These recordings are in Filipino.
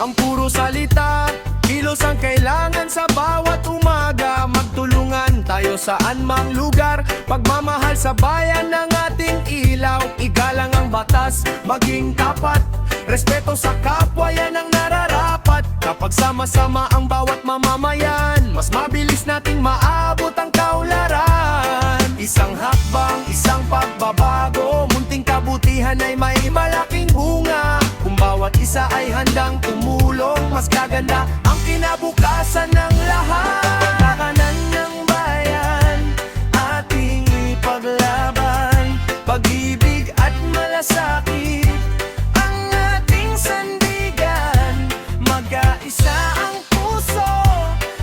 ang puro salita. Kilos ang kailangan sa bawat umaga. Magtulungan tayo saan mang lugar. Pagmamahal sa bayan ng ating ilaw. Igalang ang batas, maging tapat. Respeto sa kapwa, yan ang nararapat. Kapag sama-sama ang bawat mamamayan, mas mabilis nating maabot ang kaunlaran. Isang hakbang, isang pagbabago. Munting kabutihan ay may malaking bunga. Kung bawat isa ay handang tumulong, mas gaganda ang kinabukasan ng lahat. Takanan ng bayan, ating ipaglaban. Pag-ibig at malasakit ang ating sandigan. Magkaisa ang puso,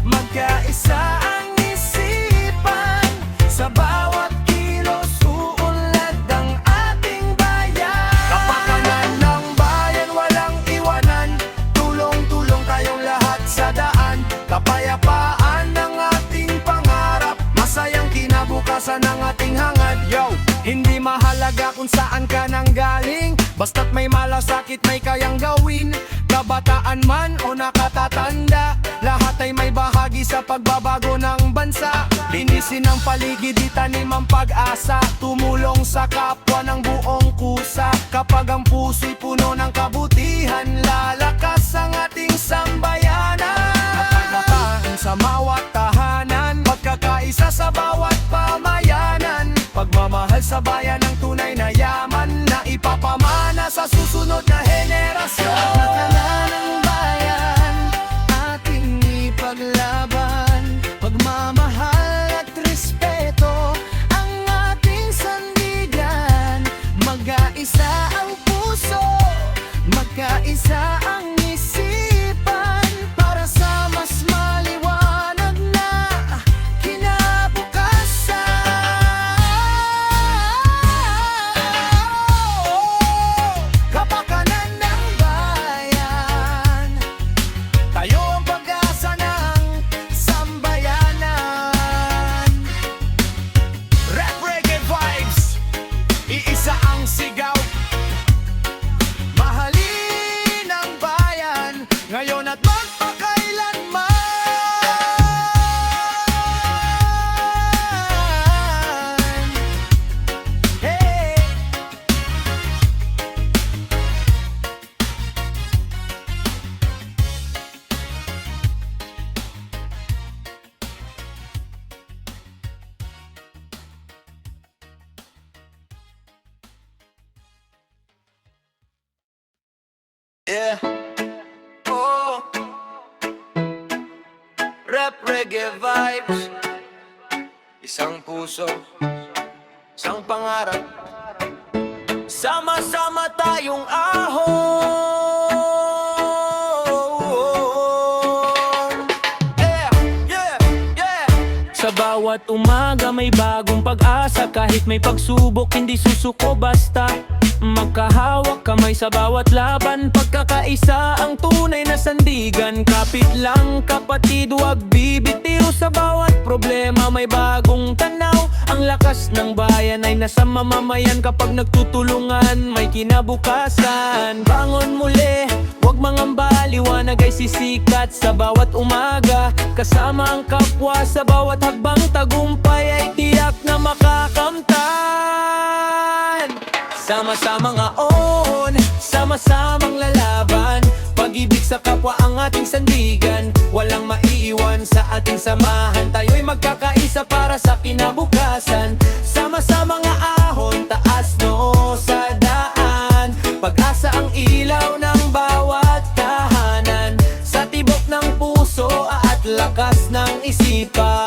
magkaisa ang isipan. Sa bawat kilos uunlad ang ating bayan. Kapakanan ng bayan, walang iwanan. Tulong-tulong tayong lahat sa daan. Kapayapaan ng ating pangarap. Masayang kinabukasan ng ating hangad. Yo! Hindi mahalaga kung saan ka nang galing, basta't may malasakit may kayang gawin. Kabataan man o nakatatanda, lahat ay may bahagi sa pagbabago ng bansa. Linisin ang paligid, itanim ang pag-asa. Tumulong sa kapwa ng buong kusa. Kapag ang puso'y puno ng kabutihan, lalakas ang ating sambayanan. Kapayapaan sa bawat tahanan, pagkakaisa sa bawat pamayanan. Pagmamahal sa bayan ang tunay na yaman na ipapamana sa susunod na henerasyon. Takanan ng bayan, ating ipaglaban. Pagmamahal at respeto ang ating sandigan. Magkaisa ang puso, magkaisa ang isipan. Para sa mas maliwanag na kinabukasan. Kapakanan ng bayan, tayo ang pag-asa ng sambayanan. Rap reggae vibes, iisa ang sigaw. Mahalin ang bayan, ngayon at magpakailanman. Hey! Yeah. Oh. Rap reggae vibes. Isang puso, isang pangarap. Sama-sama tayong ahon. Yeah, yeah, yeah. Sa bawat umaga may bagong pag-asa. Kahit may pagsubok, hindi susuko basta. Magkahawak kamay sa bawat laban. Pagkakaisa ang tunay na sandigan. Kapit lang kapatid, huwag bibitiw. Sa bawat problema may bagong tanaw. Ang lakas ng bayan ay nasa mamamayan. Kapag nagtutulungan may kinabukasan. Bangon muli, huwag mangamba. Liwanag ay sisikat sa bawat umaga. Kasama ang kapwa sa bawat hakbang. Tagumpay ay tiyak na makakamtan. Sama-sama nga on, sama-samang lalaban. Pag-ibig sa kapwa ang ating sandigan. Walang maiiwan sa ating samahan. Tayo'y magkakaisa para sa kinabukasan. Sama-sama nga ahon, taas noo sa daan. Pag-asa ang ilaw ng bawat tahanan. Sa tibok ng puso at lakas ng isipan.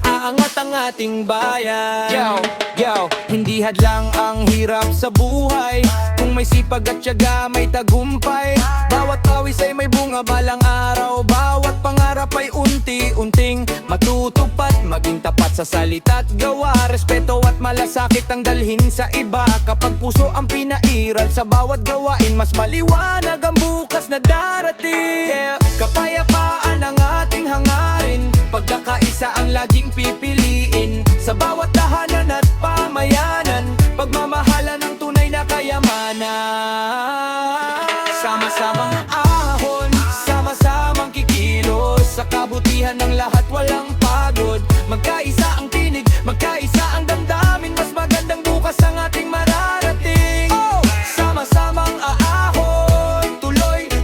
Aangat ang ating bayan. Hindi hadlang ang hirap sa buhay. Kung may sipag at tiyaga, may tagumpay. Bawat pawis ay may bunga balang araw. Bawat pangarap ay unti-unting matutupad. Maging tapat sa salita at gawa. Respeto at malasakit ang dalhin sa iba. Kapag puso ang pinairal sa bawat gawain, mas maliwanag ang bukas na darating. Kapayapaan ang ating hangarin. Pagkakaisa ang laging pipiliin. Sa bawat tahanan at pamayanan, pagmamahalan ng tunay na kayamanan. Pagsasabihan ng lahat walang pagod. Magkaisa ang tinig, magkaisa ang damdamin. Mas magandang bukas ang ating mararating. Sama-samang aahon,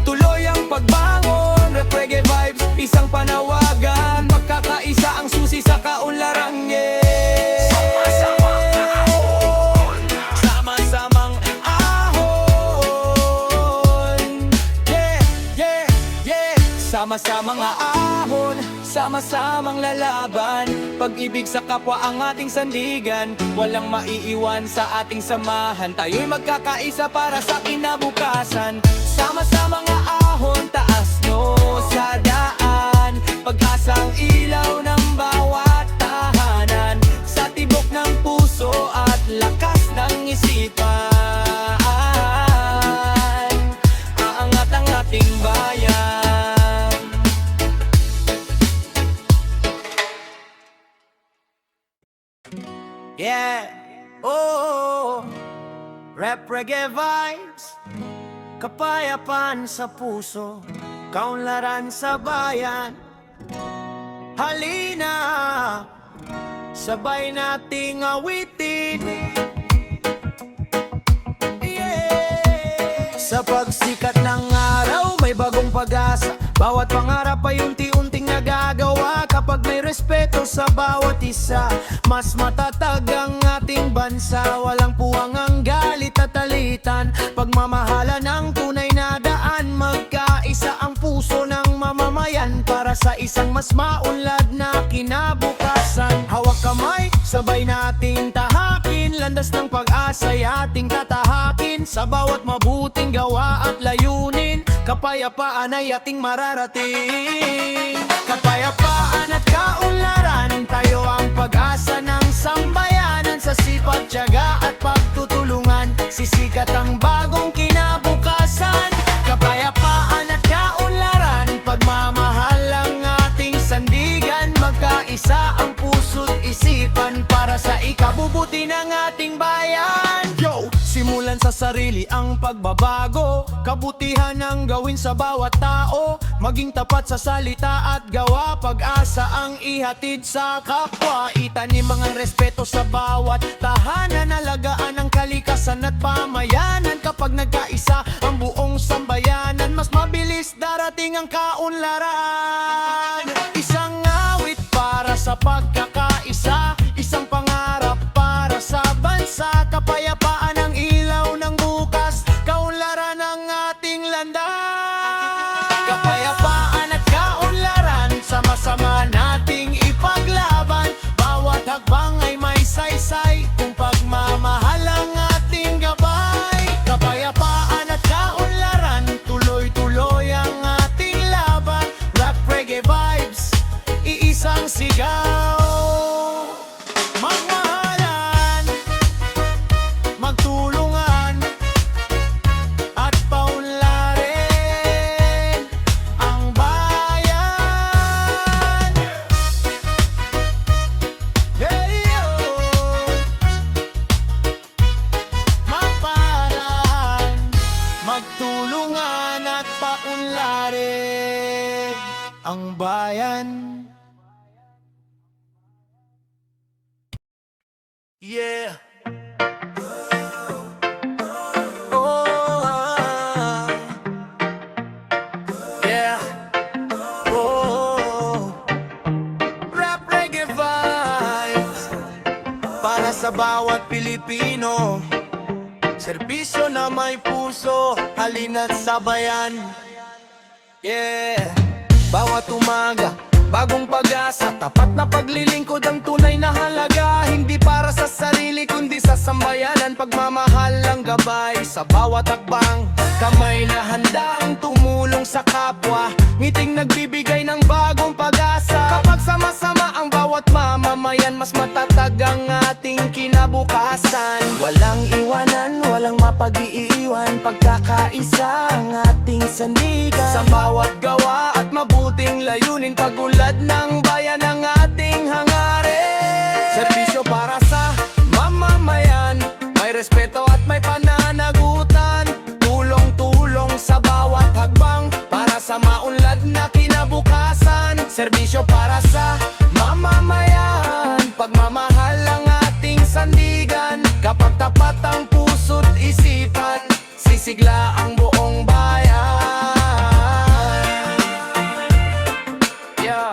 tuloy ang pagbangon. Rap reggae vibes, isang panawagan. Magkakaisa ang susi sa kaunlarang, yeah. Sama-samang ahon, yeah. Sama-samang ahon, sama-samang lalaban. Pag-ibig sa kapwa ang ating sandigan. Walang maiiwan sa ating samahan. Tayo'y magkakaisa para sa kinabukasan. Sama-samang ahon, taas nyo sa daan. Pag-asang ilaw ng bawat tahanan. Sa tibok ng puso at lakas ng isipan. Aangat ang ating bayan. Yeah, oh, rap reggae vibes. Kapayapaan sa puso, kaunlaran sa bayan. Halina, sabay nating awitin, yeah. Sa pagsikat ng araw, may bagong pag-asa. Bawat pangarap ay unti-unting nagagawa. Kapag may respeto sa bawat isa, mas matatag ang ating bansa. Walang puwang ang galit at alitan. Pagmamahala ng tunay na daan. Magkaisa ang puso ng mamamayan para sa isang mas maunlad na kinabukasan. Hawak kamay, sabay nating tahakin. Landas ng pag-asa'y ating tatahakin. Sa bawat mabuting gawa at layunin, kapayapaan ay ating mararating. Kapayapaan at kaunlaran, tayo ang pag-asa ng sambayanan. Sa sipag, tiyaga at pagtutulungan, sisikat ang bagong kinabukasan. Kapayapaan at kaunlaran, pagmamahal ang ating sandigan. Magkaisa ang puso't isipan para sa ikabubuti ng ating bayan. Yo! Simulan sa sarili ang pagbabago. Kabutihan ang gawin sa bawat tao. Maging tapat sa salita at gawa. Pag-asa ang ihatid sa kapwa. Itanim ang respeto sa bawat tahanan. Alagaan ang kalikasan at pamayanan. Kapag nagkaisa ang buong sambayanan, mas mabilis darating ang kaunlaran. Isang awit para sa pagkakaisa, isang pangarap para sa bansa. Kapayapaan ang ilaw ng bukas, kaunlaran ang ating landas. Kapayapaan at kaunlaran, sama-sama nating ipaglaban. Bawat hakbang ay may saysay, kung pagmamahal ang ating gabay. Kapayapaan at kaunlaran, tuloy-tuloy ang ating laban. Rap reggae vibes, iisang sigaw. Magmahalan, magtulungan, at paunlarin ang bayan. Magparan, magtulungan at paunlarin ang bayan. Yeah. Oh, yeah. Oh, rap reggae vibes para sa bawat Pilipino. Serbisyo na may puso, halina't sabayan. Yeah. Bawat umaga, bagong pag-asa. Tapat na paglilingkod ang tunay na halaga. Hindi para sa sarili kundi sa sambayanan. Pagmamahal ang gabay sa bawat hakbang. Kamay na handang tumulong sa kapwa. Ngiting nagbibigay ng bagong pag-asa. Kapag sama-sama ang bawat mamamayan, mas matatag ang ating kinabukasan. Walang iwanan, walang mapag-iiwan. Pagkakaisa ang ating sandigan. Sa bawat gawa at mabuting layunin, pag-ulad ng bayan ang ating hangarin. Serbisyo para sa mamamayan, may respeto at may pananagutan. Tulong-tulong sa bawat hakbang para sa maunlad na kinabukasan. Serbisyo para sa mamamayan, pagmamahal ang ating sandigan. Kapag tapat ang puso't isipan, sisigla ang buong bayan. Yeah.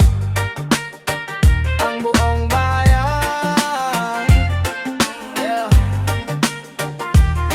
Ang buong bayan. Yeah.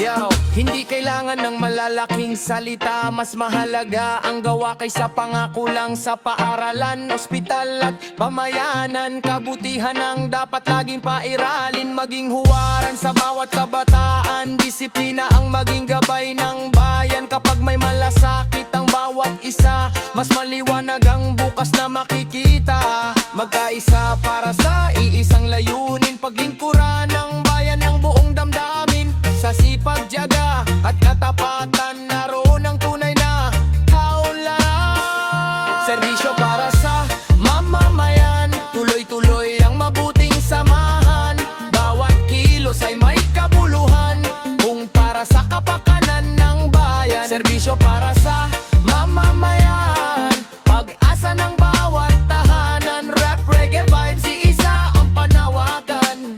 Yo, hindi kailangan ng malalaking salita. Mas mahalaga ang gawa kaysa pangako lang sa paaralan, ospital at pamayanan. Kabutihan ang dapat laging pairalin, maging huwaran sa bawat kabataan. Disiplina ang maging gabay ng bayan. Kapag may malasakit ang bawat isa, mas maliwanag ang bukas na makikita. Magkaisa para sa iisang layunin, paglingkuran ng bayan ng buong damdamin. Sa sipag, tiyaga at katapatan, naroon ang tunay na kaunlaran. Serbisyo para sa mamamayan, tuloy-tuloy ang mabuting samahan. Bawat kilos ay may kabuluhan, kung para sa kapakanan ng bayan. Serbisyo para sa mamamayan, pag-asa ng bawat tahanan. Rap, reggae vibes, iisa ang panawagan.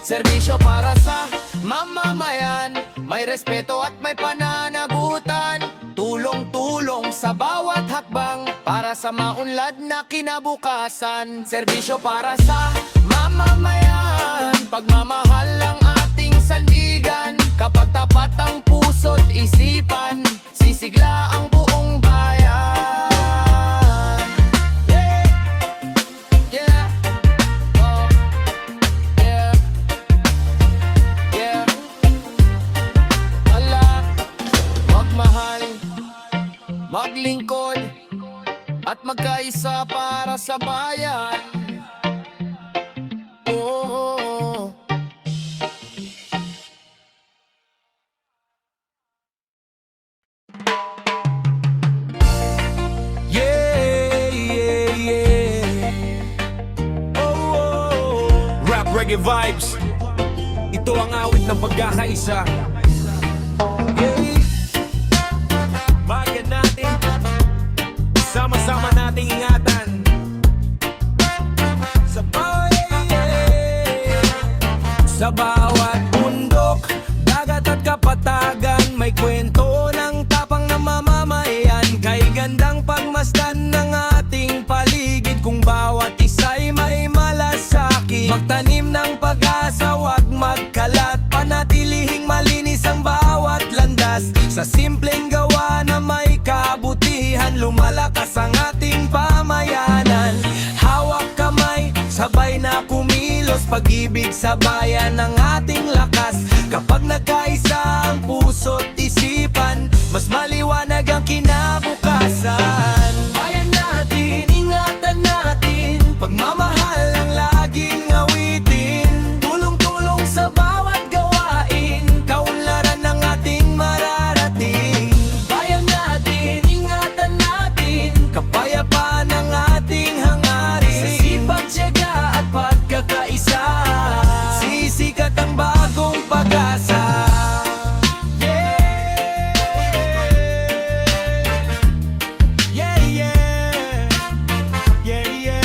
Serbisyo para sa mamamayan, may respeto at may pananagutan. Tulong-tulong sa bawat hakbang, para sa maunlad na kinabukasan. Serbisyo para sa mamamayan, pagmamahal ang ating sandigan. Kapag tapat ang puso't isipan, sisigla ang buong bayan. Yeah. Yeah. Oh. Yeah. Yeah. Ala, magmahal, maglingkod at magkaisa para sa bayan. Oh. Yeah, yeah, yeah. Oh. Rap Reggae Vibes. Ito ang awit ng pagkakaisa. Yeah. Bayan natin, sama-sama nating ingatan. Sa bawat bundok, dagat at kapatagan, may kwento ng tapang na mamamayan. Kay gandang pagmasdan ng ating paligid, kung bawat isa'y may malasakit. Magtanim ng pag-asa, wag magkalat, panatilihing malinis ang bawat landas. Sa simpleng gawa na may kabutihan, lumalakas ang ating pamayanan. Hawak kamay, sabay na kumilos, pag-ibig sa bayan ng ating lakas. Kapag nagkaisa ang puso't isipan, mas maliwanag ang kinabukasan. Bayan natin, ingatan natin, pagmamahal ang laging awitin. Tulong-tulong sa bawat gawain, kaunlaran ng ating mararating. Bayan natin, ingatan natin, kapayapaan ang ating hangarin. Sa sipag, tiyaga at pagkakaisa, sisikat ang bagong pag-asa. Yeah, yeah, yeah, yeah.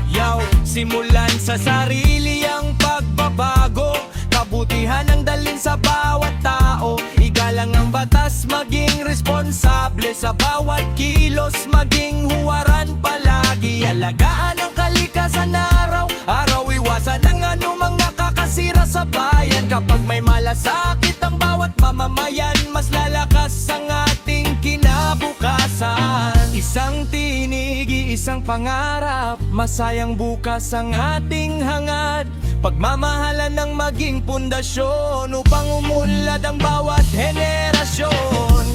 Yo, simulan sa sarili ang pagbabago, kabutihan ang dalhin sa bawat tao. Igalang ang batas, maging responsable sa bawat kilos, maging huwaran palagi. Alagaan ang kalikasan araw-araw, iwasan ang anumang nakakasira sa bayan. Kapag may malasakit ang bawat mamamayan, mas lalakas ang ating kinabukasan. Isang tinig, isang pangarap, masayang bukas ang ating hangad. Pagmamahalan ng maging pundasyon, upang umunlad ang bawat henerasyon.